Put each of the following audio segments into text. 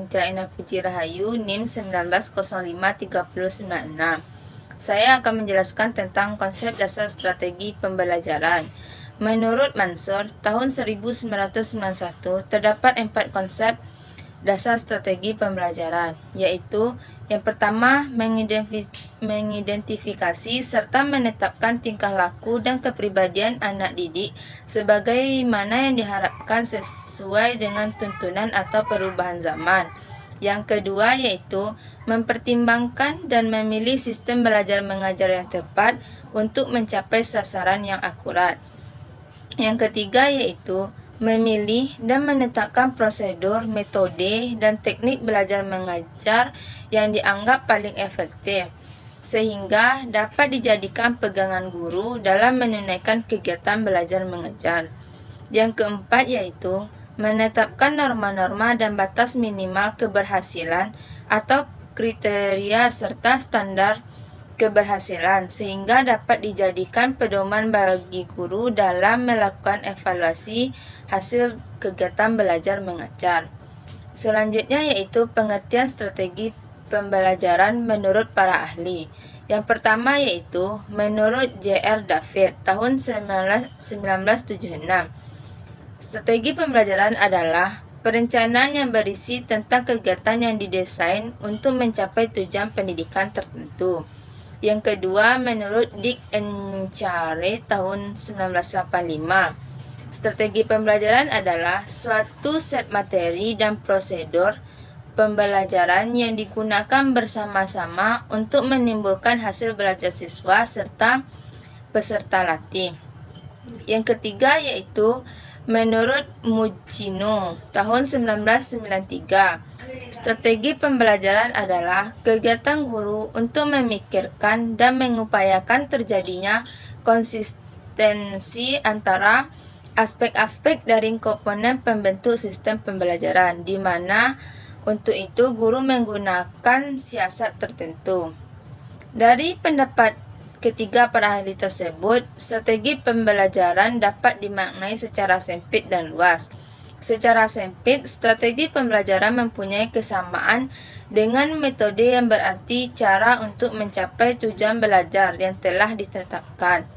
Cynthia Ina Puji Rahayu, NIM 19053096. Saya akan menjelaskan tentang konsep dasar strategi pembelajaran. Menurut Mansur, tahun 1991 terdapat 4 konsep dasar strategi pembelajaran, yaitu yang pertama, mengidentifikasi serta menetapkan tingkah laku dan kepribadian anak didik sebagaimana yang diharapkan sesuai dengan tuntunan atau perubahan zaman. Yang kedua yaitu mempertimbangkan dan memilih sistem belajar mengajar yang tepat untuk mencapai sasaran yang akurat. Yang ketiga yaitu memilih dan menetapkan prosedur, metode, dan teknik belajar mengajar yang dianggap paling efektif, sehingga dapat dijadikan pegangan guru dalam menunaikan kegiatan belajar mengajar. Yang keempat yaitu menetapkan norma-norma dan batas minimal keberhasilan atau kriteria serta standar keberhasilan sehingga dapat dijadikan pedoman bagi guru dalam melakukan evaluasi hasil kegiatan belajar mengajar. Selanjutnya yaitu pengertian strategi pembelajaran menurut para ahli. Yang pertama yaitu menurut J.R. David tahun 1976. Strategi pembelajaran adalah perencanaan yang berisi tentang kegiatan yang didesain untuk mencapai tujuan pendidikan tertentu. Yang kedua, menurut Dick and Chare tahun 1985, strategi pembelajaran adalah suatu set materi dan prosedur pembelajaran yang digunakan bersama-sama untuk menimbulkan hasil belajar siswa serta peserta latih. Yang ketiga yaitu menurut Mugino tahun 1993, strategi pembelajaran adalah kegiatan guru untuk memikirkan dan mengupayakan terjadinya konsistensi antara aspek-aspek dari komponen pembentuk sistem pembelajaran, di mana untuk itu guru menggunakan siasat tertentu. Dari pendapat ketiga para ahli tersebut, strategi pembelajaran dapat dimaknai secara sempit dan luas. Secara sempit, strategi pembelajaran mempunyai kesamaan dengan metode yang berarti cara untuk mencapai tujuan belajar yang telah ditetapkan.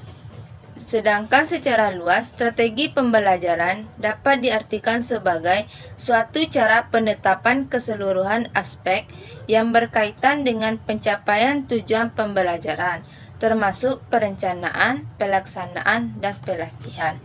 Sedangkan secara luas, strategi pembelajaran dapat diartikan sebagai suatu cara penetapan keseluruhan aspek yang berkaitan dengan pencapaian tujuan pembelajaran, termasuk perencanaan, pelaksanaan, dan pelatihan.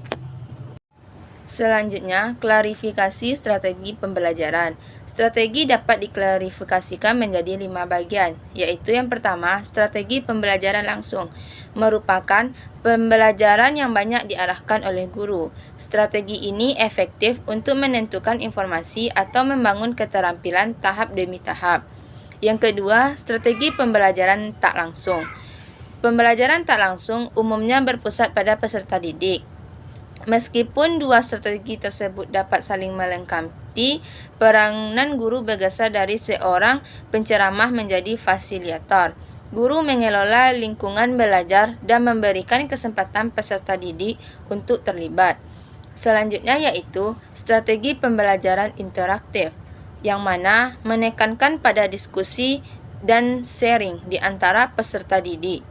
Selanjutnya, klarifikasi strategi pembelajaran. Strategi dapat diklarifikasikan menjadi 5 bagian, yaitu yang pertama, strategi pembelajaran langsung, merupakan pembelajaran yang banyak diarahkan oleh guru. Strategi ini efektif untuk menentukan informasi atau membangun keterampilan tahap demi tahap. Yang kedua, strategi pembelajaran tak langsung. Pembelajaran tak langsung umumnya berpusat pada peserta didik. Meskipun dua strategi tersebut dapat saling melengkapi, peranan guru bergeser dari seorang penceramah menjadi fasilitator. Guru mengelola lingkungan belajar dan memberikan kesempatan peserta didik untuk terlibat. Selanjutnya yaitu strategi pembelajaran interaktif, yang mana menekankan pada diskusi dan sharing di antara peserta didik.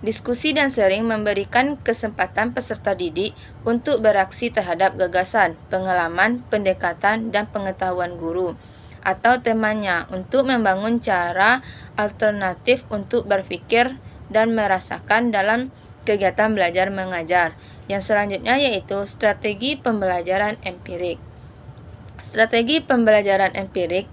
Diskusi dan sharing memberikan kesempatan peserta didik untuk bereaksi terhadap gagasan, pengalaman, pendekatan, dan pengetahuan guru atau temannya untuk membangun cara alternatif untuk berpikir dan merasakan dalam kegiatan belajar mengajar. Yang selanjutnya yaitu strategi pembelajaran empirik. Strategi pembelajaran empirik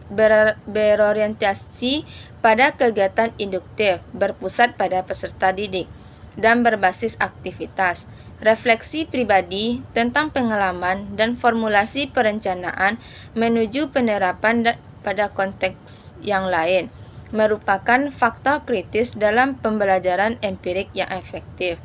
berorientasi pada kegiatan induktif, berpusat pada peserta didik, dan berbasis aktivitas, refleksi pribadi tentang pengalaman, dan formulasi perencanaan menuju penerapan pada konteks yang lain, merupakan faktor kritis dalam pembelajaran empirik yang efektif.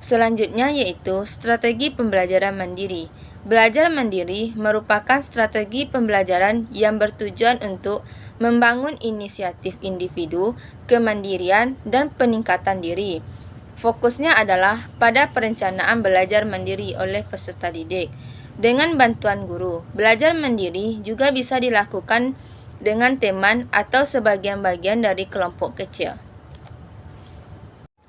Selanjutnya yaitu strategi pembelajaran mandiri. Belajar mandiri merupakan strategi pembelajaran yang bertujuan untuk membangun inisiatif individu, kemandirian, dan peningkatan diri. Fokusnya adalah pada perencanaan belajar mandiri oleh peserta didik. Dengan bantuan guru, belajar mandiri juga bisa dilakukan dengan teman atau sebagian bagian dari kelompok kecil.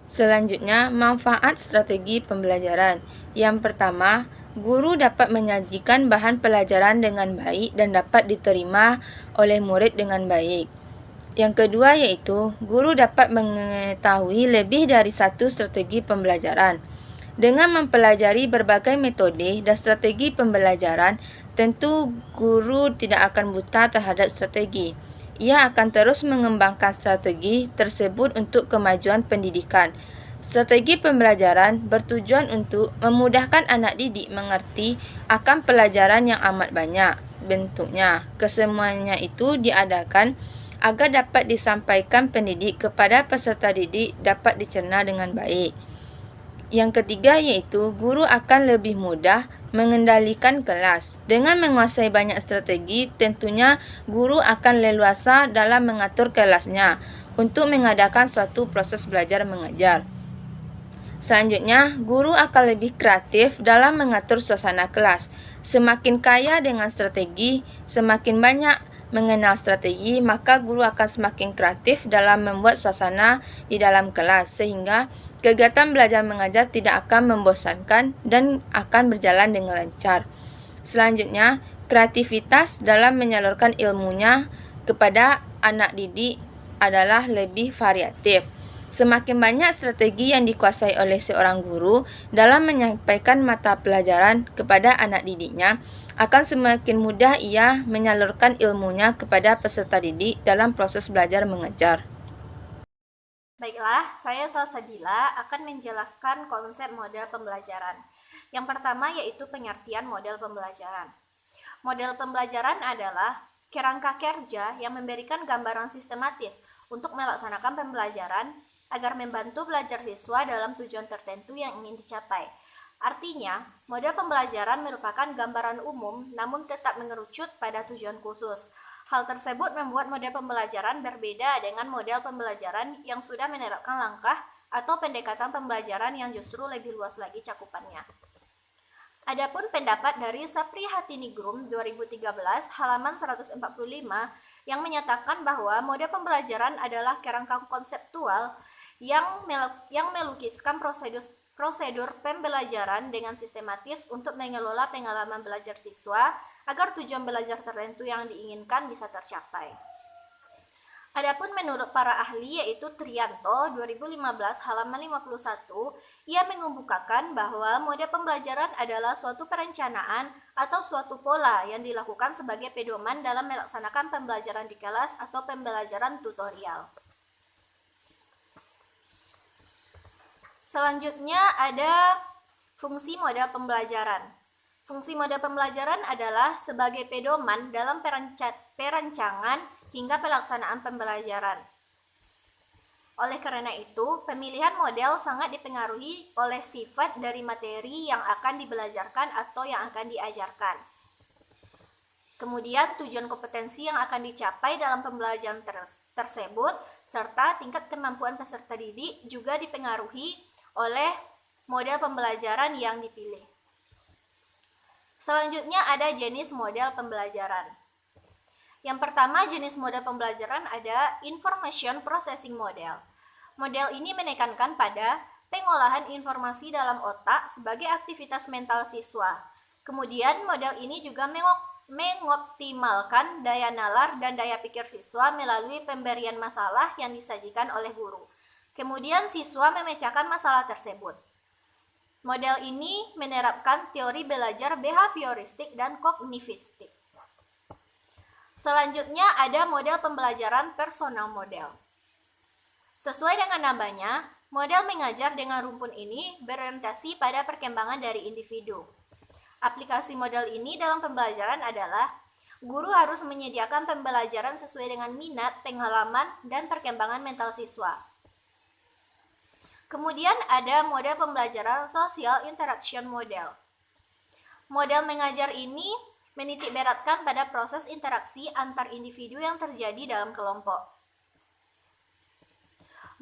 Selanjutnya, manfaat strategi pembelajaran. Yang pertama, guru dapat menyajikan bahan pelajaran dengan baik dan dapat diterima oleh murid dengan baik. Yang kedua yaitu, guru dapat mengetahui lebih dari satu strategi pembelajaran. Dengan mempelajari berbagai metode dan strategi pembelajaran, tentu guru tidak akan buta terhadap strategi. Ia akan terus mengembangkan strategi tersebut untuk kemajuan pendidikan. Strategi pembelajaran bertujuan untuk memudahkan anak didik mengerti akan pelajaran yang amat banyak bentuknya. Kesemuanya itu diadakan agar dapat disampaikan pendidik kepada peserta didik dapat dicerna dengan baik. Yang ketiga yaitu guru akan lebih mudah mengendalikan kelas. Dengan menguasai banyak strategi, tentunya guru akan leluasa dalam mengatur kelasnya untuk mengadakan suatu proses belajar mengajar. Selanjutnya, guru akan lebih kreatif dalam mengatur suasana kelas. Semakin kaya dengan strategi, semakin banyak mengenal strategi, maka guru akan semakin kreatif dalam membuat suasana di dalam kelas, sehingga kegiatan belajar mengajar tidak akan membosankan dan akan berjalan dengan lancar. Selanjutnya, kreativitas dalam menyalurkan ilmunya kepada anak didik adalah lebih variatif. Semakin banyak strategi yang dikuasai oleh seorang guru dalam menyampaikan mata pelajaran kepada anak didiknya, akan semakin mudah ia menyalurkan ilmunya kepada peserta didik dalam proses belajar mengajar. Baiklah, saya Salsabila akan menjelaskan konsep model pembelajaran. Yang pertama yaitu pengertian model pembelajaran. Model pembelajaran adalah kerangka kerja yang memberikan gambaran sistematis untuk melaksanakan pembelajaran agar membantu belajar siswa dalam tujuan tertentu yang ingin dicapai. Artinya, model pembelajaran merupakan gambaran umum namun tetap mengerucut pada tujuan khusus. Hal tersebut membuat model pembelajaran berbeda dengan model pembelajaran yang sudah menerapkan langkah atau pendekatan pembelajaran yang justru lebih luas lagi cakupannya. Adapun pendapat dari Sapri Hatinigrum 2013 halaman 145 yang menyatakan bahwa model pembelajaran adalah kerangka konseptual yang melukiskan prosedur pembelajaran dengan sistematis untuk mengelola pengalaman belajar siswa agar tujuan belajar tertentu yang diinginkan bisa tercapai. Adapun menurut para ahli yaitu Trianto 2015 halaman 51, ia mengemukakan bahwa model pembelajaran adalah suatu perencanaan atau suatu pola yang dilakukan sebagai pedoman dalam melaksanakan pembelajaran di kelas atau pembelajaran tutorial. Selanjutnya ada fungsi model pembelajaran. Fungsi model pembelajaran adalah sebagai pedoman dalam perancangan hingga pelaksanaan pembelajaran. Oleh karena itu, pemilihan model sangat dipengaruhi oleh sifat dari materi yang akan dibelajarkan atau yang akan diajarkan. Kemudian tujuan kompetensi yang akan dicapai dalam pembelajaran tersebut, serta tingkat kemampuan peserta didik juga dipengaruhi oleh model pembelajaran yang dipilih. Selanjutnya ada jenis model pembelajaran. Yang pertama jenis model pembelajaran ada Information Processing Model. Model ini menekankan pada pengolahan informasi dalam otak sebagai aktivitas mental siswa. Kemudian model ini juga mengoptimalkan daya nalar dan daya pikir siswa melalui pemberian masalah yang disajikan oleh guru. Kemudian siswa memecahkan masalah tersebut. Model ini menerapkan teori belajar behavioristik dan kognitistik. Selanjutnya ada model pembelajaran personal model. Sesuai dengan namanya, model mengajar dengan rumpun ini berorientasi pada perkembangan dari individu. Aplikasi model ini dalam pembelajaran adalah guru harus menyediakan pembelajaran sesuai dengan minat, pengalaman, dan perkembangan mental siswa. Kemudian ada model pembelajaran Social Interaction Model. Model mengajar ini menitik beratkan pada proses interaksi antar individu yang terjadi dalam kelompok.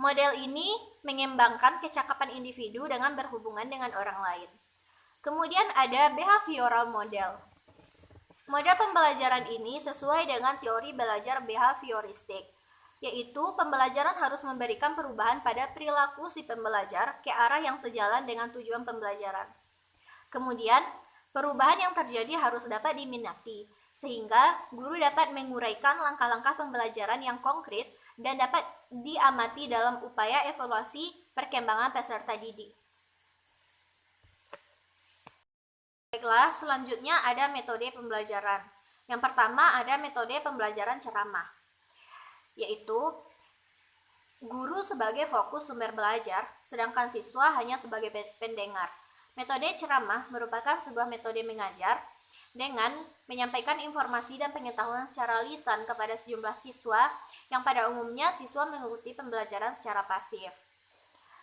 Model ini mengembangkan kecakapan individu dengan berhubungan dengan orang lain. Kemudian ada Behavioral Model. Model pembelajaran ini sesuai dengan teori belajar behavioristik, yaitu pembelajaran harus memberikan perubahan pada perilaku si pembelajar ke arah yang sejalan dengan tujuan pembelajaran. Kemudian, perubahan yang terjadi harus dapat diminati, sehingga guru dapat menguraikan langkah-langkah pembelajaran yang konkret dan dapat diamati dalam upaya evaluasi perkembangan peserta didik. Baiklah, selanjutnya ada metode pembelajaran. Yang pertama ada metode pembelajaran ceramah, yaitu guru sebagai fokus sumber belajar, sedangkan siswa hanya sebagai pendengar. Metode ceramah merupakan sebuah metode mengajar dengan menyampaikan informasi dan pengetahuan secara lisan kepada sejumlah siswa yang pada umumnya siswa mengikuti pembelajaran secara pasif.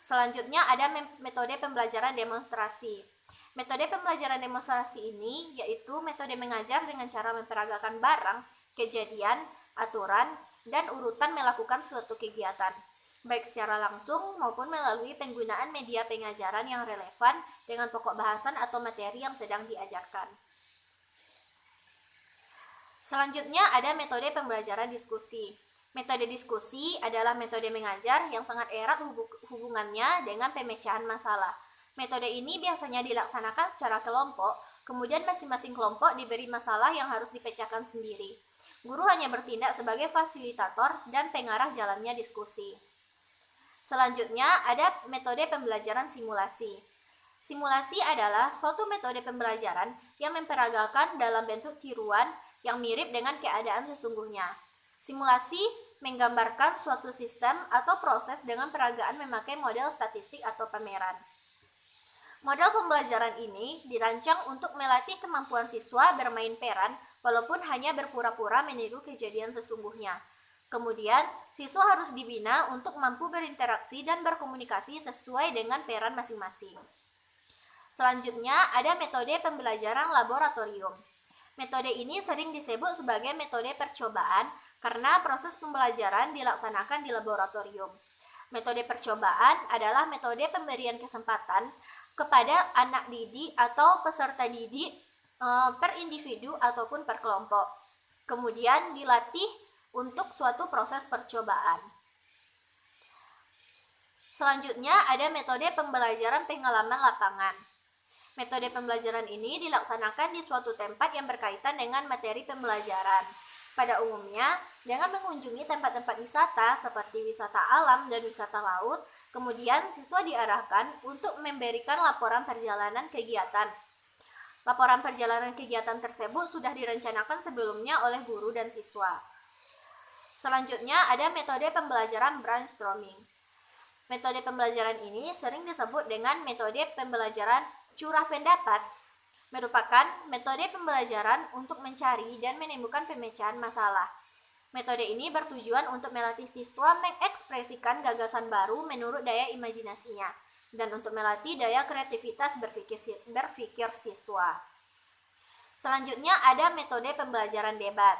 Selanjutnya ada metode pembelajaran demonstrasi. Metode pembelajaran demonstrasi ini yaitu metode mengajar dengan cara memperagakan barang, kejadian, aturan, dan urutan melakukan suatu kegiatan, baik secara langsung maupun melalui penggunaan media pengajaran yang relevan dengan pokok bahasan atau materi yang sedang diajarkan. Selanjutnya ada metode pembelajaran diskusi. Metode diskusi adalah metode mengajar yang sangat erat hubungannya dengan pemecahan masalah. Metode ini biasanya dilaksanakan secara kelompok, kemudian masing-masing kelompok diberi masalah yang harus dipecahkan sendiri. Guru hanya bertindak sebagai fasilitator dan pengarah jalannya diskusi. Selanjutnya ada metode pembelajaran simulasi. Simulasi adalah suatu metode pembelajaran yang memperagakan dalam bentuk tiruan yang mirip dengan keadaan sesungguhnya. Simulasi menggambarkan suatu sistem atau proses dengan peragaan memakai model statistik atau pameran. Model pembelajaran ini dirancang untuk melatih kemampuan siswa bermain peran walaupun hanya berpura-pura meniru kejadian sesungguhnya. Kemudian, siswa harus dibina untuk mampu berinteraksi dan berkomunikasi sesuai dengan peran masing-masing. Selanjutnya, ada metode pembelajaran laboratorium. Metode ini sering disebut sebagai metode percobaan karena proses pembelajaran dilaksanakan di laboratorium. Metode percobaan adalah metode pemberian kesempatan kepada anak didik atau peserta didik per individu ataupun per kelompok. Kemudian dilatih untuk suatu proses percobaan. Selanjutnya ada metode pembelajaran pengalaman lapangan. Metode pembelajaran ini dilaksanakan di suatu tempat yang berkaitan dengan materi pembelajaran. Pada umumnya, dengan mengunjungi tempat-tempat wisata seperti wisata alam dan wisata laut, kemudian siswa diarahkan untuk memberikan laporan perjalanan kegiatan. Laporan perjalanan kegiatan tersebut sudah direncanakan sebelumnya oleh guru dan siswa. Selanjutnya ada metode pembelajaran brainstorming. Metode pembelajaran ini sering disebut dengan metode pembelajaran curah pendapat, merupakan metode pembelajaran untuk mencari dan menemukan pemecahan masalah. Metode ini bertujuan untuk melatih siswa mengekspresikan gagasan baru menurut daya imajinasinya dan untuk melatih daya kreativitas berpikir siswa. Selanjutnya ada metode pembelajaran debat.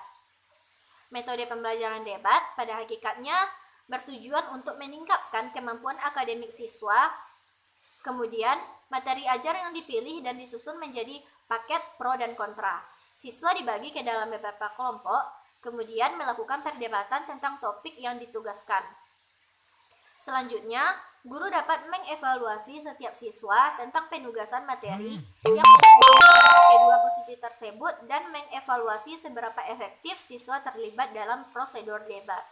Metode pembelajaran debat pada hakikatnya bertujuan untuk meningkatkan kemampuan akademik siswa. Kemudian, materi ajar yang dipilih dan disusun menjadi paket pro dan kontra. Siswa dibagi ke dalam beberapa kelompok, kemudian melakukan perdebatan tentang topik yang ditugaskan. Selanjutnya, guru dapat mengevaluasi setiap siswa tentang penugasan materi yang menentukan kedua posisi tersebut dan mengevaluasi seberapa efektif siswa terlibat dalam prosedur debat.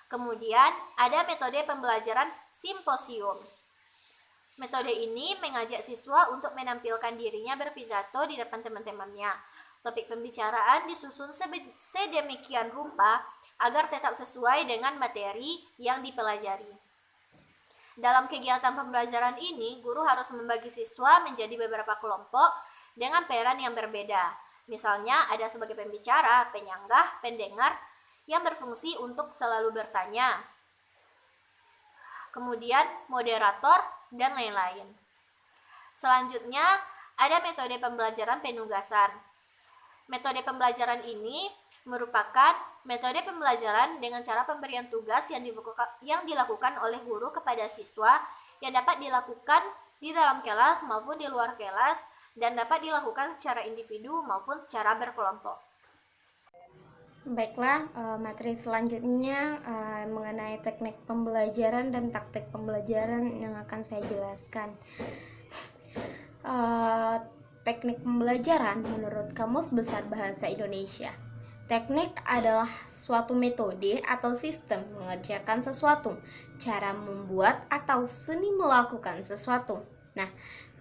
Kemudian, ada metode pembelajaran simposium. Metode ini mengajak siswa untuk menampilkan dirinya berpidato di depan teman-temannya. Topik pembicaraan disusun sedemikian rupa agar tetap sesuai dengan materi yang dipelajari. Dalam kegiatan pembelajaran ini, guru harus membagi siswa menjadi beberapa kelompok dengan peran yang berbeda. Misalnya ada sebagai pembicara, penyanggah, pendengar yang berfungsi untuk selalu bertanya. Kemudian moderator dan lain-lain. Selanjutnya ada metode pembelajaran penugasan. Metode pembelajaran ini merupakan metode pembelajaran dengan cara pemberian tugas yang dilakukan oleh guru kepada siswa yang dapat dilakukan di dalam kelas maupun di luar kelas dan dapat dilakukan secara individu maupun secara berkelompok. Baiklah, materi selanjutnya mengenai teknik pembelajaran dan taktik pembelajaran yang akan saya jelaskan. Teknik pembelajaran menurut Kamus Besar Bahasa Indonesia. Teknik adalah suatu metode atau sistem mengerjakan sesuatu, cara membuat atau seni melakukan sesuatu. Nah,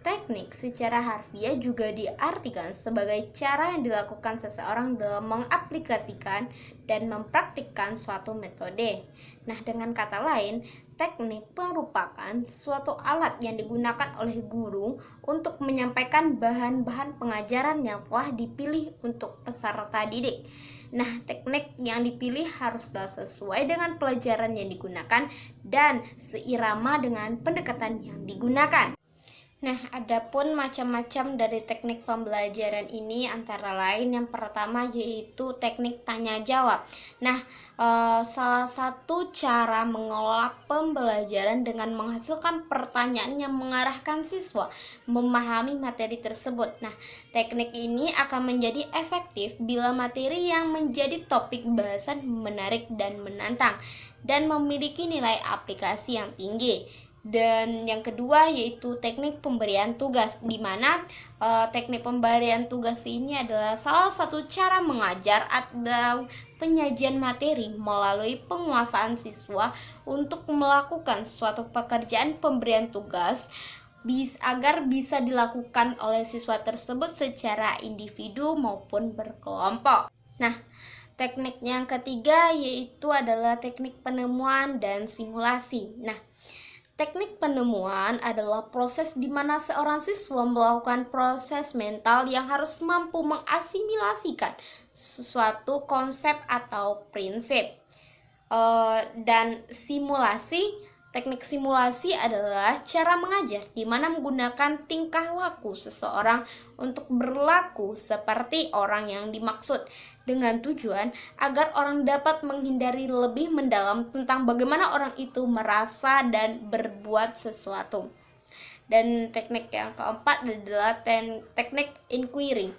teknik secara harfiah juga diartikan sebagai cara yang dilakukan seseorang dalam mengaplikasikan dan mempraktikkan suatu metode. Nah, dengan kata lain, teknik merupakan suatu alat yang digunakan oleh guru untuk menyampaikan bahan-bahan pengajaran yang telah dipilih untuk peserta didik. Nah, teknik yang dipilih haruslah sesuai dengan pelajaran yang digunakan dan seirama dengan pendekatan yang digunakan. Nah, adapun macam-macam dari teknik pembelajaran ini antara lain yang pertama yaitu teknik tanya jawab. Nah, salah satu cara mengelola pembelajaran dengan menghasilkan pertanyaan yang mengarahkan siswa memahami materi tersebut. Nah, teknik ini akan menjadi efektif bila materi yang menjadi topik bahasan menarik dan menantang dan memiliki nilai aplikasi yang tinggi. Dan yang kedua yaitu teknik pemberian tugas, di mana teknik pemberian tugas ini adalah salah satu cara mengajar atau penyajian materi melalui penguasaan siswa untuk melakukan suatu pekerjaan pemberian tugas agar bisa dilakukan oleh siswa tersebut secara individu maupun berkelompok. Nah, teknik yang ketiga yaitu adalah teknik penemuan dan simulasi. Nah, teknik penemuan adalah proses di mana seorang siswa melakukan proses mental yang harus mampu mengasimilasikan suatu konsep atau prinsip. Dan teknik simulasi adalah cara mengajar di mana menggunakan tingkah laku seseorang untuk berlaku seperti orang yang dimaksud, dengan tujuan agar orang dapat menghindari lebih mendalam tentang bagaimana orang itu merasa dan berbuat sesuatu. Dan teknik yang keempat adalah teknik inquiry.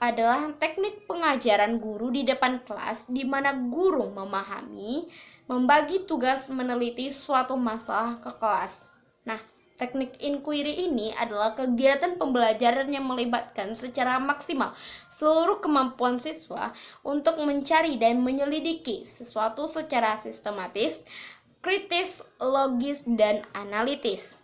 Adalah teknik pengajaran guru di depan kelas di mana guru memahami, membagi tugas meneliti suatu masalah ke kelas. Nah, teknik inquiry ini adalah kegiatan pembelajaran yang melibatkan secara maksimal seluruh kemampuan siswa untuk mencari dan menyelidiki sesuatu secara sistematis, kritis, logis, dan analitis.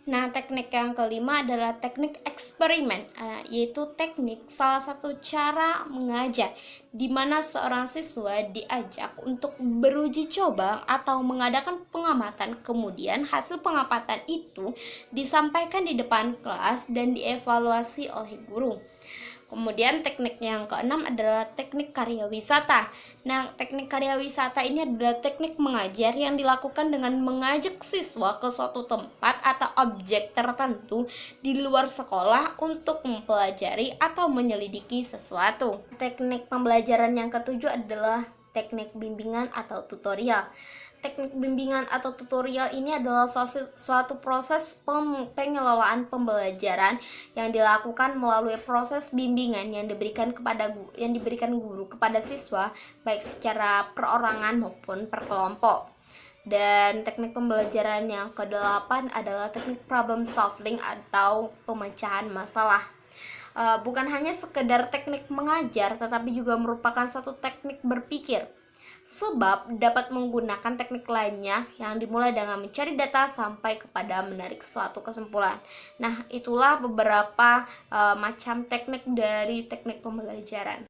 Nah, teknik yang kelima adalah teknik eksperimen, yaitu teknik salah satu cara mengajar di mana seorang siswa diajak untuk beruji coba atau mengadakan pengamatan, kemudian hasil pengamatan itu disampaikan di depan kelas dan dievaluasi oleh guru. Kemudian teknik yang keenam adalah teknik karya wisata. Nah, teknik karya wisata ini adalah teknik mengajar yang dilakukan dengan mengajak siswa ke suatu tempat atau objek tertentu di luar sekolah untuk mempelajari atau menyelidiki sesuatu. Teknik pembelajaran yang ketujuh adalah teknik bimbingan atau tutorial. Teknik bimbingan atau tutorial ini adalah suatu proses pengelolaan pembelajaran yang dilakukan melalui proses bimbingan yang diberikan guru kepada siswa baik secara perorangan maupun per kelompok. Dan teknik pembelajaran yang kedelapan adalah teknik problem solving atau pemecahan masalah. Bukan hanya sekedar teknik mengajar, tetapi juga merupakan suatu teknik berpikir, sebab dapat menggunakan teknik lainnya yang dimulai dengan mencari data sampai kepada menarik suatu kesimpulan. Nah, itulah beberapa macam teknik dari teknik pembelajaran.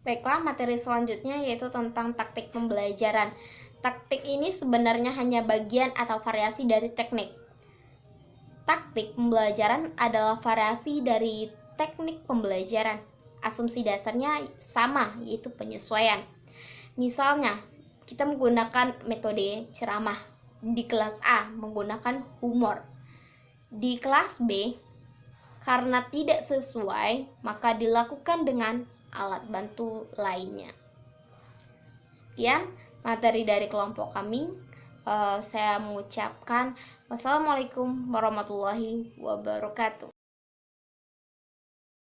Baiklah, materi selanjutnya yaitu tentang taktik pembelajaran. Taktik ini sebenarnya hanya bagian atau variasi dari teknik. Taktik pembelajaran adalah variasi dari teknik pembelajaran. Asumsi dasarnya sama, yaitu penyesuaian. Misalnya, kita menggunakan metode ceramah. Di kelas A menggunakan humor. Di kelas B, karena tidak sesuai, maka dilakukan dengan alat bantu lainnya. Sekian materi dari kelompok kami. Saya mengucapkan wassalamualaikum warahmatullahi wabarakatuh.